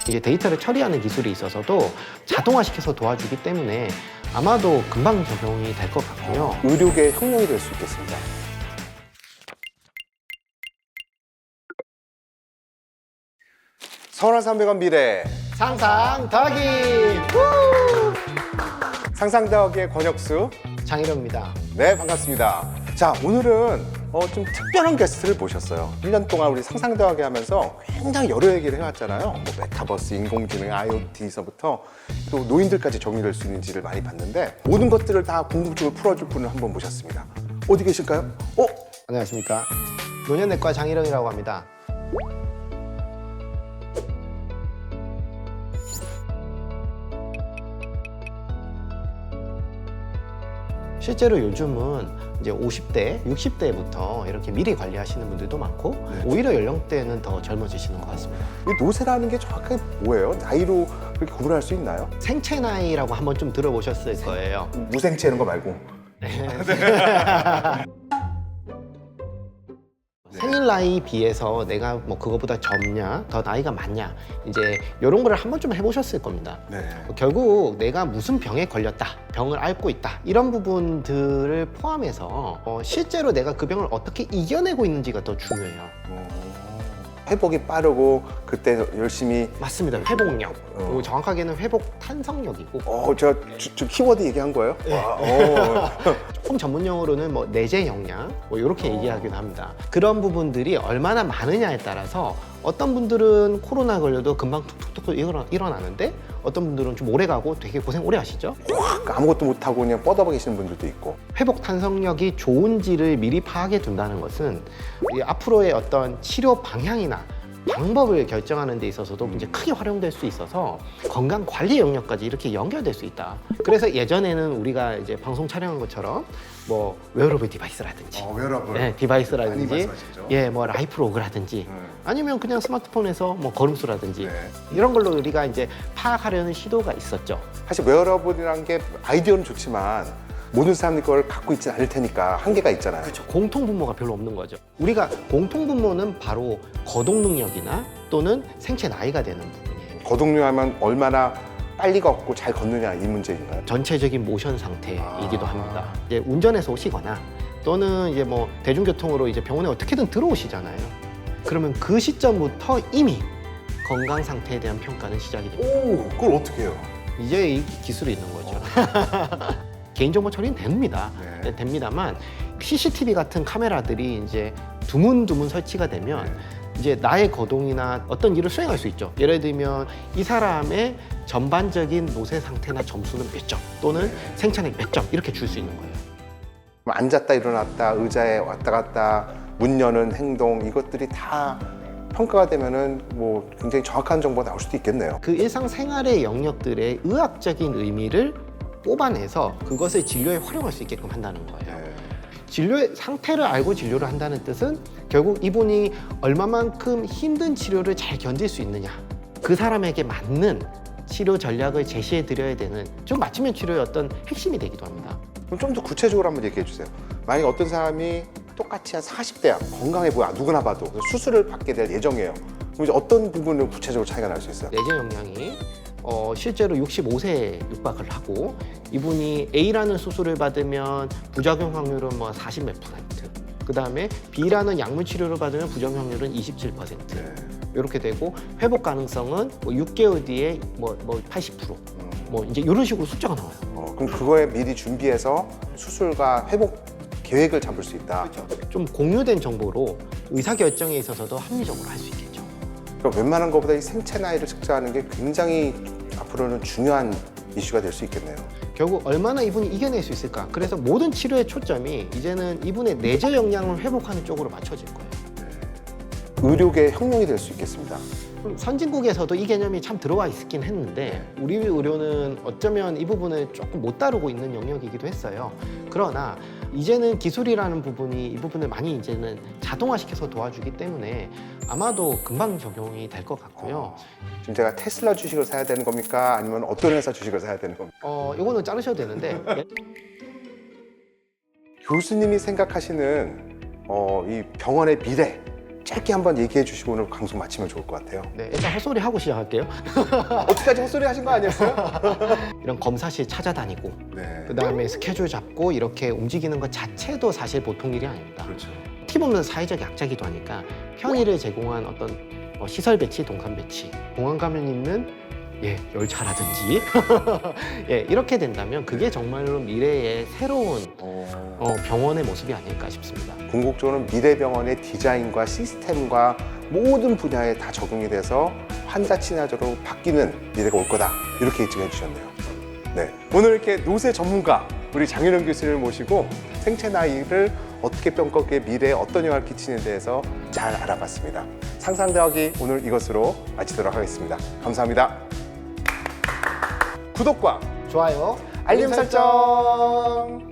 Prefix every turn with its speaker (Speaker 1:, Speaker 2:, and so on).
Speaker 1: 이제 데이터를 처리하는 기술이 있어서도 자동화시켜서 도와주기 때문에 아마도 금방 적용이 될 것 같고요.
Speaker 2: 의료계 혁명이 될 수 있겠습니다. 서울한 300원 미래
Speaker 1: 상상 더하기
Speaker 2: 상상 더하기의 권혁수.
Speaker 1: 장희로입니다.
Speaker 2: 네, 반갑습니다. 자, 오늘은 좀 특별한 게스트를 모셨어요. 1년 동안 우리 상상 더하기 하면서 굉장히 여러 얘기를 해왔잖아요. 뭐 메타버스, 인공지능, IoT에서부터 또 노인들까지 적용될 수 있는지를 많이 봤는데 모든 것들을 다 궁금증을 풀어줄 분을 한번 모셨습니다. 어디 계실까요?
Speaker 1: 안녕하십니까. 노년내과 장희롱이라고 합니다. 실제로 요즘은 이제 50대, 60대부터 이렇게 미리 관리하시는 분들도 많고 오히려 연령대는 더 젊어지시는 것 같습니다.
Speaker 2: 이 노쇠라는 게 정확하게 뭐예요? 나이로 그렇게 구분할 수 있나요?
Speaker 1: 생체 나이라고 한번 좀 들어보셨을 거예요.
Speaker 2: 무생체 이런 거 말고.
Speaker 1: 생일 나이 비해서 내가 뭐 그거보다 젊냐, 더 나이가 많냐, 이제 이런 거를 한번 좀 해보셨을 겁니다.
Speaker 2: 네.
Speaker 1: 결국 내가 무슨 병에 걸렸다, 병을 앓고 있다, 이런 부분들을 포함해서 실제로 내가 그 병을 어떻게 이겨내고 있는지가 더 중요해요.
Speaker 2: 회복이 빠르고 그때 열심히
Speaker 1: 맞습니다. 회복력. 그리고 정확하게는 회복 탄성력이고.
Speaker 2: 저 키워드 얘기한 거예요? 와,
Speaker 1: 조금 전문 용어로는 뭐 내재 역량 뭐 이렇게 얘기하기도 합니다. 그런 부분들이 얼마나 많으냐에 따라서 어떤 분들은 코로나 걸려도 금방 툭툭툭 일어나는데 어떤 분들은 좀 오래 가고 되게 고생 오래 하시죠.
Speaker 2: 아무것도 못하고 그냥 뻗어 계시는 분들도 있고.
Speaker 1: 회복 탄성력이 좋은지를 미리 파악해 둔다는 것은 이 앞으로의 어떤 치료 방향이나 방법을 결정하는 데 있어서도 이제 크게 활용될 수 있어서 건강 관리 영역까지 이렇게 연결될 수 있다. 그래서 예전에는 우리가 이제 방송 촬영한 것처럼 뭐 웨어러블 디바이스라든지
Speaker 2: 웨어러블.
Speaker 1: 네,
Speaker 2: 많이
Speaker 1: 디바이스라든지
Speaker 2: 말씀하시죠.
Speaker 1: 예, 뭐 라이프로그라든지 아니면 그냥 스마트폰에서 뭐 걸음수라든지
Speaker 2: 네.
Speaker 1: 이런 걸로 우리가 이제 파악하려는 시도가 있었죠.
Speaker 2: 사실 웨어러블이라는 게 아이디어는 좋지만 모든 사람들이 그걸 갖고 있지 않을 테니까 한계가 있잖아요.
Speaker 1: 그렇죠. 공통분모가 별로 없는 거죠. 우리가 공통분모는 바로 거동 능력이나 또는 생체 나이가 되는 부분이에요.
Speaker 2: 거동료하면 얼마나 빨리 걷고 잘 걷느냐 이 문제인가요?
Speaker 1: 전체적인 모션 상태이기도 합니다. 이제 운전해서 오시거나 또는 이제 뭐 대중교통으로 이제 병원에 어떻게든 들어오시잖아요. 그러면 그 시점부터 이미 건강 상태에 대한 평가는 시작이 됩니다.
Speaker 2: 그걸 어떻게 해요?
Speaker 1: 이제 이 기술이 있는 거죠. 개인정보 처리는 됩니다.
Speaker 2: 네.
Speaker 1: 네, 됩니다만 CCTV 같은 카메라들이 이제 드문드문 설치가 되면 이제 나의 거동이나 어떤 일을 수행할 수 있죠. 예를 들면 이 사람의 전반적인 노쇠 상태나 점수는 몇 점 또는 생체는 몇 점 이렇게 줄 수 있는 거예요.
Speaker 2: 앉았다 일어났다 의자에 왔다 갔다 문 여는 행동 이것들이 다 평가가 되면은 뭐 굉장히 정확한 정보가 나올 수도 있겠네요.
Speaker 1: 그 일상생활의 영역들의 의학적인 의미를 뽑아내서 그것을 진료에 활용할 수 있게끔 한다는 거예요. 진료의 상태를 알고 진료를 한다는 뜻은 결국 이분이 얼마만큼 힘든 치료를 잘 견딜 수 있느냐, 그 사람에게 맞는 치료 전략을 제시해 드려야 되는 좀 맞춤형 치료의 어떤 핵심이 되기도 합니다.
Speaker 2: 그럼 좀 더 구체적으로 한번 얘기해 주세요. 만약 어떤 사람이 똑같이 한 40대야 건강해 보여 누구나 봐도 수술을 받게 될 예정이에요. 그럼 이제 어떤 부분을 구체적으로 차이가 날 수 있어요?
Speaker 1: 내재 역량이 실제로 65세에 육박을 하고 이분이 A라는 수술을 받으면 부작용 확률은 뭐 40 몇 %, 그 다음에 B라는 약물 치료를 받으면 부작용 확률은 27%, 이렇게 되고 회복 가능성은 뭐 6개월 뒤에 뭐 80%, 뭐 이제 이런 식으로 숫자가 나와요.
Speaker 2: 그럼 그거에 미리 준비해서 수술과 회복 계획을 잡을 수 있다.
Speaker 1: 좀 공유된 정보로 의사 결정에 있어서도 합리적으로 할 수 있겠죠.
Speaker 2: 그러니까 웬만한 것보다 이 생체 나이를 측정하는 게 굉장히 앞으로는 중요한 이슈가 될 수 있겠네요.
Speaker 1: 결국 얼마나 이분이 이겨낼 수 있을까. 그래서 모든 치료의 초점이 이제는 이분의 내재 역량을 회복하는 쪽으로 맞춰질 거예요.
Speaker 2: 의료계 혁명이 될 수 있겠습니다.
Speaker 1: 선진국에서도 이 개념이 참 들어와 있긴 했는데 우리 의료는 어쩌면 이 부분을 조금 못 다루고 있는 영역이기도 했어요. 그러나 이제는 기술이라는 부분이 이 부분을 많이 이제는 자동화시켜서 도와주기 때문에 아마도 금방 적용이 될 것 같고요.
Speaker 2: 지금 제가 테슬라 주식을 사야 되는 겁니까? 아니면 어떤 회사 주식을 사야 되는 겁니까?
Speaker 1: 이거는 자르셔도 되는데
Speaker 2: 교수님이 생각하시는 이 병원의 미래 짧게 한번 얘기해 주시고 오늘 방송 마치면 좋을 것 같아요.
Speaker 1: 네, 일단 헛소리 하고 시작할게요.
Speaker 2: 어떻게까지 헛소리 하신 거 아니었어요?
Speaker 1: 이런 검사실 찾아다니고
Speaker 2: 네.
Speaker 1: 그다음에 스케줄 잡고 이렇게 움직이는 것 자체도 사실 보통 일이 아닙니다.
Speaker 2: 그렇죠.
Speaker 1: 어떻게 보면 사회적 약자기도 하니까 편의를 제공한 어떤 시설 배치, 동선 배치, 공항 가면 있는 열차라든지 이렇게 된다면 그게 정말로 미래의 새로운 병원의 모습이 아닐까 싶습니다.
Speaker 2: 궁극적으로 미래병원의 디자인과 시스템과 모든 분야에 다 적용이 돼서 환자 친화적으로 바뀌는 미래가 올 거다. 이렇게 예측해 주셨네요. 네, 오늘 이렇게 노쇠 전문가 우리 장윤영 교수를 모시고 생체 나이를 어떻게 뼈꺾기에 미래에 어떤 영향을 끼치는 데에서 잘 알아봤습니다. 상상대학이 오늘 이것으로 마치도록 하겠습니다. 감사합니다. 구독과
Speaker 1: 좋아요,
Speaker 2: 알림 설정.